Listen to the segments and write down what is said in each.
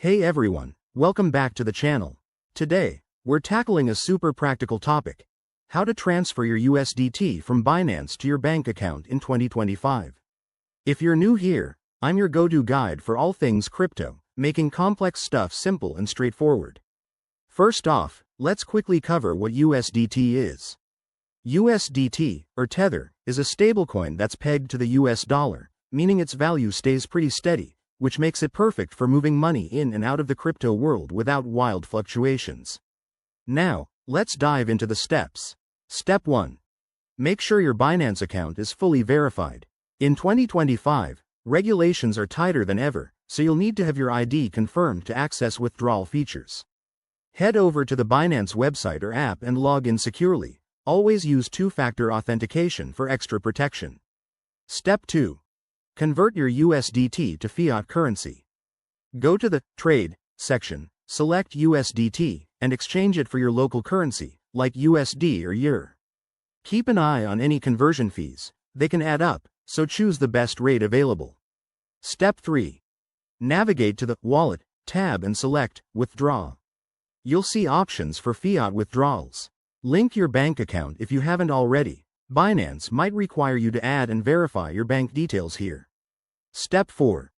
Hey everyone, welcome back to the channel. Today, we're tackling a super practical topic: how to transfer your USDT from Binance to your bank account in 2025. If you're new here, I'm your go-to guide for all things crypto, making complex stuff simple and straightforward. First off, let's quickly cover what USDT is. USDT, or Tether, is a stablecoin that's pegged to the US dollar, meaning its value stays pretty steady, which makes it perfect for moving money in and out of the crypto world without wild fluctuations. Now, let's dive into the steps. Step 1. Make sure your Binance account is fully verified. In 2025, regulations are tighter than ever, so you'll need to have your ID confirmed to access withdrawal features. Head over to the Binance website or app and log in securely. Always use two-factor authentication for extra protection. Step 2. Convert your USDT to fiat currency. Go to the Trade section, select USDT, and exchange it for your local currency, like USD or EUR. Keep an eye on any conversion fees, they can add up, so choose the best rate available. Step 3. Navigate to the Wallet tab and select Withdraw. You'll see options for fiat withdrawals. Link your bank account if you haven't already. Binance might require you to add and verify your bank details here. Step 4.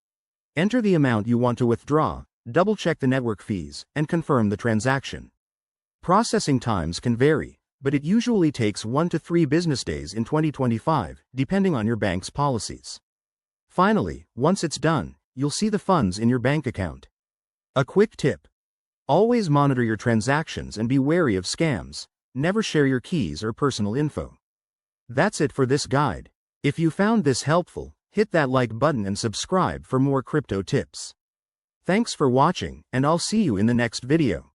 Enter the amount you want to withdraw, double-check the network fees, and confirm the transaction. Processing times can vary, but it usually takes 1 to 3 business days in 2025, depending on your bank's policies. Finally, once it's done, you'll see the funds in your bank account. A quick tip: always monitor your transactions and be wary of scams. Never share your keys or personal info. That's it for this guide. If you found this helpful, hit that like button and subscribe for more crypto tips. Thanks for watching, and I'll see you in the next video.